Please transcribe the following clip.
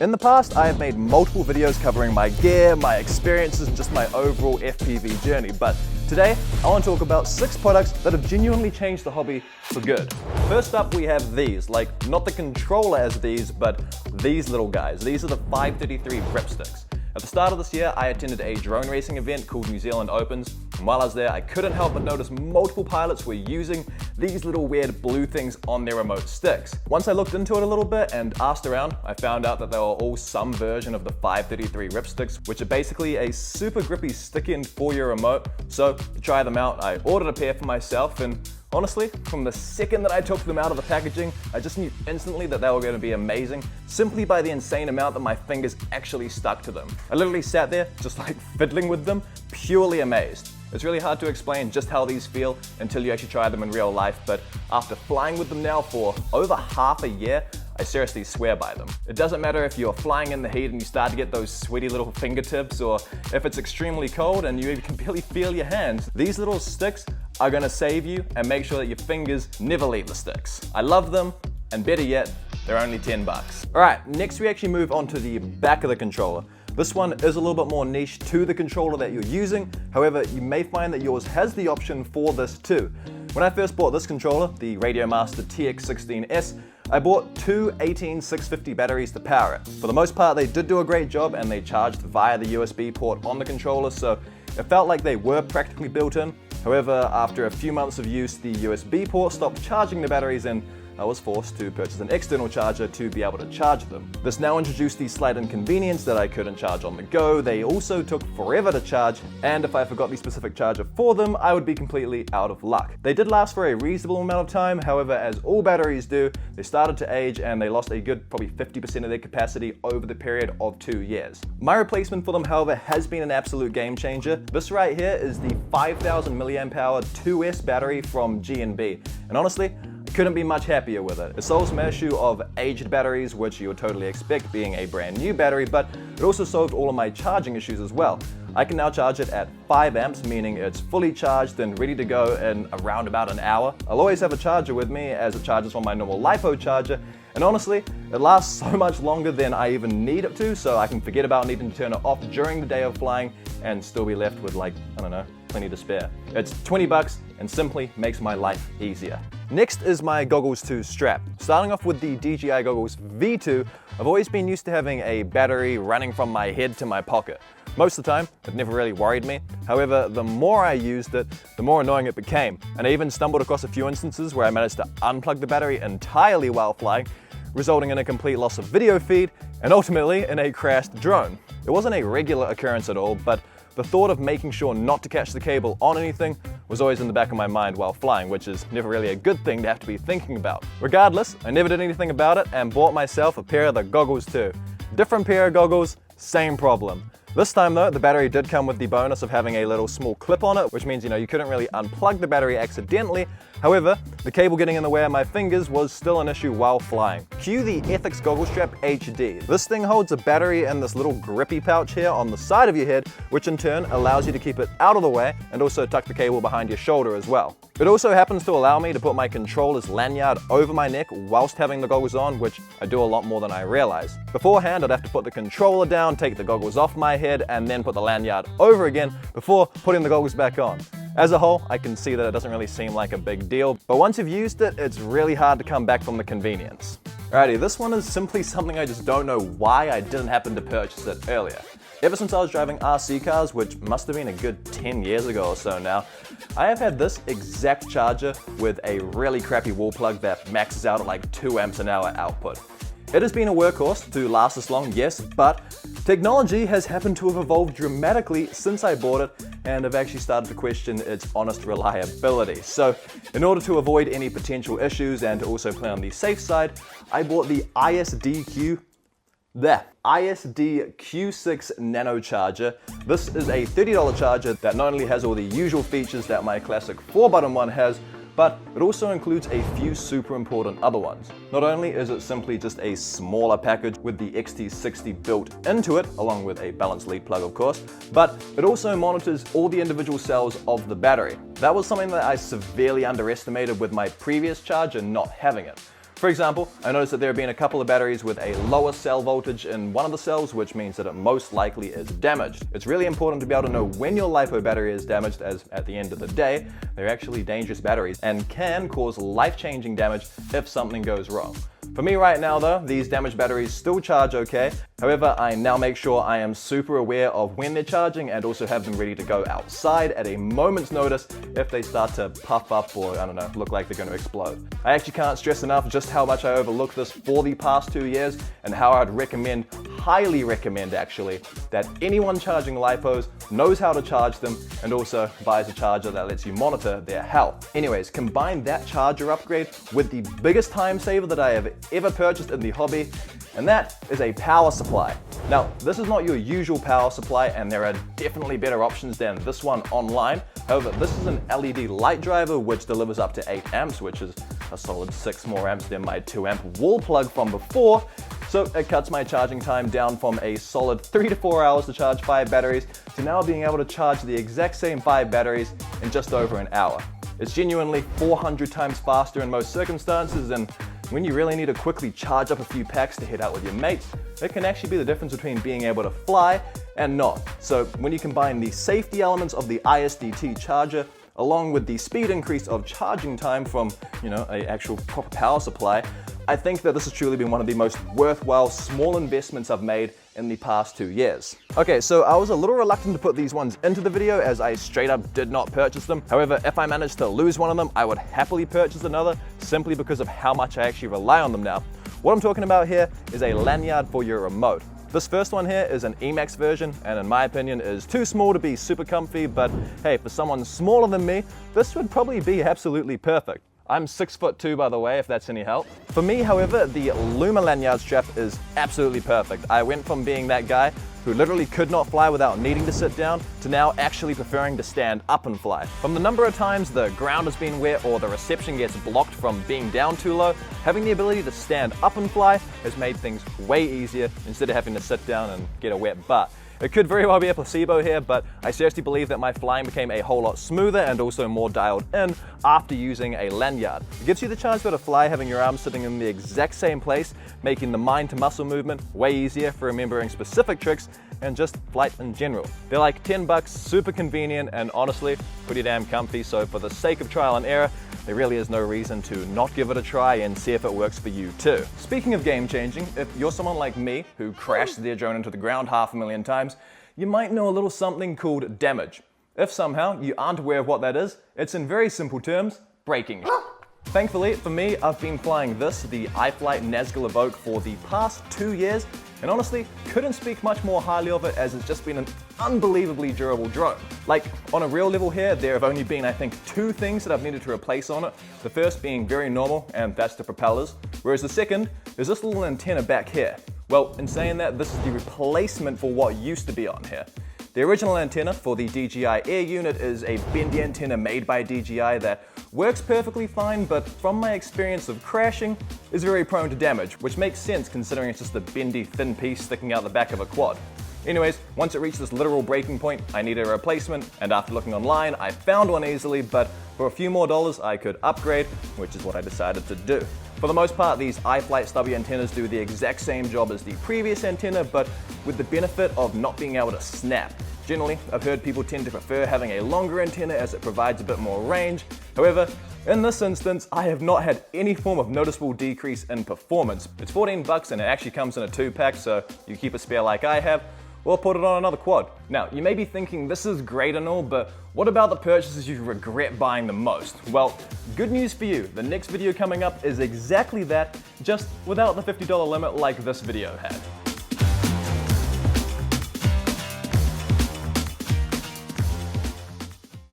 In the past, I have made multiple videos covering my gear, my experiences, and just my overall FPV journey, but today I want to talk about 6 products that have genuinely changed the hobby for good. First up, we have these, like not the controller as these, but these little guys. These are the 533 ripsticks. At the start of this year, I attended a drone racing event called New Zealand Opens, and while I was there, I couldn't help but notice multiple pilots were using these little weird blue things on their remote sticks. Once I looked into it a little bit and asked around, I found out that they were all some version of the 533 ripsticks, which are basically a super grippy stick end for your remote. So to try them out, I ordered a pair for myself, and honestly, from the second that I took them out of the packaging, I just knew instantly that they were going to be amazing, simply by the insane amount that my fingers actually stuck to them. I literally sat there, just like fiddling with them, purely amazed. It's really hard to explain just how these feel until you actually try them in real life, but after flying with them now for over half a year, I seriously swear by them. It doesn't matter if you're flying in the heat and you start to get those sweaty little fingertips, or if it's extremely cold and you can barely feel your hands. These little sticks are gonna save you and make sure that your fingers never leave the sticks. I love them, and better yet, they're only 10 bucks. All right, next we actually move on to the back of the controller. This one is a little bit more niche to the controller that you're using. However, you may find that yours has the option for this too. When I first bought this controller, the Radiomaster TX16S, I bought two 18650 batteries to power it. For the most part, they did do a great job and they charged via the USB port on the controller, so it felt like they were practically built in. However, after a few months of use, the USB port stopped charging the batteries and I was forced to purchase an external charger to be able to charge them. This now introduced the slight inconvenience that I couldn't charge on the go. They also took forever to charge, and if I forgot the specific charger for them, I would be completely out of luck. They did last for a reasonable amount of time, however, as all batteries do, they started to age and they lost a good probably 50% of their capacity over the period of 2 years. My replacement for them, however, has been an absolute game changer. This right here is the 5000 milliamp hour 2S battery from G&B, and honestly, couldn't be much happier with it. It solves my issue of aged batteries, which you would totally expect being a brand new battery, but it also solved all of my charging issues as well. I can now charge it at 5 amps, meaning it's fully charged and ready to go in around about an hour. I'll always have a charger with me as it charges from my normal LiPo charger, and honestly, it lasts so much longer than I even need it to, so I can forget about needing to turn it off during the day of flying and still be left with, like, I don't know, plenty to spare. It's 20 bucks and simply makes my life easier. Next is my goggles 2 strap. Starting off with the DJI Goggles V2, I've always been used to having a battery running from my head to my pocket. Most of the time, it never really worried me. However, the more I used it, the more annoying it became. And I even stumbled across a few instances where I managed to unplug the battery entirely while flying, resulting in a complete loss of video feed and ultimately in a crashed drone. It wasn't a regular occurrence at all, but the thought of making sure not to catch the cable on anything was always in the back of my mind while flying, which is never really a good thing to have to be thinking about. Regardless, I never did anything about it and bought myself a pair of the goggles too. Different pair of goggles, same problem. This time though, the battery did come with the bonus of having a little small clip on it, which means, you couldn't really unplug the battery accidentally. However, the cable getting in the way of my fingers was still an issue while flying. Cue the Ethics Goggle Strap HD. This thing holds a battery in this little grippy pouch here on the side of your head, which in turn allows you to keep it out of the way and also tuck the cable behind your shoulder as well. It also happens to allow me to put my controller's lanyard over my neck whilst having the goggles on, which I do a lot more than I realize. Beforehand, I'd have to put the controller down, take the goggles off my head, and then put the lanyard over again before putting the goggles back on. As a whole, I can see that it doesn't really seem like a big deal, but once you've used it, it's really hard to come back from the convenience. Alrighty, this one is simply something I just don't know why I didn't happen to purchase it earlier. Ever since I was driving RC cars, which must have been a good 10 years ago or so now, I have had this exact charger with a really crappy wall plug that maxes out at like 2 amps an hour output. It has been a workhorse to last this long, yes, but technology has happened to have evolved dramatically since I bought it, and I've actually started to question its honest reliability. So, in order to avoid any potential issues and to also play on the safe side, I bought the ISD Q6 Nano charger. This is a $30 charger that not only has all the usual features that my classic 4-button one has, but it also includes a few super important other ones. Not only is it simply just a smaller package with the XT60 built into it, along with a balanced lead plug of course, but it also monitors all the individual cells of the battery. That was something that I severely underestimated with my previous charger not having it. For example, I noticed that there have been a couple of batteries with a lower cell voltage in one of the cells, which means that it most likely is damaged. It's really important to be able to know when your LiPo battery is damaged, as at the end of the day, they're actually dangerous batteries and can cause life-changing damage if something goes wrong. For me right now though, these damaged batteries still charge okay. However, I now make sure I am super aware of when they're charging and also have them ready to go outside at a moment's notice if they start to puff up or, I don't know, look like they're going to explode. I actually can't stress enough just how much I overlooked this for the past 2 years and how I'd recommend, highly recommend actually, that anyone charging LiPos knows how to charge them and also buys a charger that lets you monitor their health. Anyways, combine that charger upgrade with the biggest time saver that I have ever purchased in the hobby, and that is a power supply. Now, this is not your usual power supply, and there are definitely better options than this one online. However, this is an LED light driver which delivers up to 8 amps, which is a solid 6 more amps than my 2 amp wall plug from before. So it cuts my charging time down from a solid 3 to 4 hours to charge 5 batteries to now being able to charge the exact same 5 batteries in just over an hour. It's genuinely 400 times faster in most circumstances, and when you really need to quickly charge up a few packs to head out with your mates, it can actually be the difference between being able to fly and not. So when you combine the safety elements of the ISDT charger along with the speed increase of charging time from, an actual proper power supply, I think that this has truly been one of the most worthwhile small investments I've made in the past 2 years. Okay, so I was a little reluctant to put these ones into the video as I straight up did not purchase them. However, if I managed to lose one of them, I would happily purchase another simply because of how much I actually rely on them now. What I'm talking about here is a lanyard for your remote. This first one here is an Emax version, and in my opinion is too small to be super comfy, but hey, for someone smaller than me, this would probably be absolutely perfect. I'm 6'2", by the way, if that's any help. For me, however, the Luma lanyard strap is absolutely perfect. I went from being that guy who literally could not fly without needing to sit down to now actually preferring to stand up and fly. From the number of times the ground has been wet or the reception gets blocked from being down too low, having the ability to stand up and fly has made things way easier instead of having to sit down and get a wet butt. It could very well be a placebo here, but I seriously believe that my flying became a whole lot smoother and also more dialed in after using a lanyard. It gives you the chance to be able to fly having your arms sitting in the exact same place, making the mind to muscle movement way easier for remembering specific tricks and just flight in general. They're like 10 bucks, super convenient, and honestly, pretty damn comfy, so for the sake of trial and error, there really is no reason to not give it a try and see if it works for you too. Speaking of game changing, if you're someone like me who crashed their drone into the ground 500,000 times, you might know a little something called damage. If somehow you aren't aware of what that is, it's in very simple terms, braking. Thankfully for me, I've been flying this, the iFlight Nazgul Evoke, for the past 2 years, and honestly, couldn't speak much more highly of it as it's just been an unbelievably durable drone. Like, on a real level here, there have only been, I think, 2 things that I've needed to replace on it. The first being very normal, and that's the propellers, whereas the second is this little antenna back here. Well, in saying that, this is the replacement for what used to be on here. The original antenna for the DJI Air unit is a bendy antenna made by DJI that works perfectly fine, but from my experience of crashing, is very prone to damage, which makes sense considering it's just a bendy, thin piece sticking out the back of a quad. Anyways, once it reached this literal breaking point, I needed a replacement, and after looking online, I found one easily, but for a few more dollars, I could upgrade, which is what I decided to do. For the most part, these iFlight stubby antennas do the exact same job as the previous antenna, but with the benefit of not being able to snap. Generally, I've heard people tend to prefer having a longer antenna as it provides a bit more range. However, in this instance, I have not had any form of noticeable decrease in performance. It's 14 bucks and it actually comes in a 2-pack, so you keep a spare like I have, or put it on another quad. Now, you may be thinking this is great and all, but what about the purchases you regret buying the most? Well, good news for you. The next video coming up is exactly that, just without the $50 limit like this video had.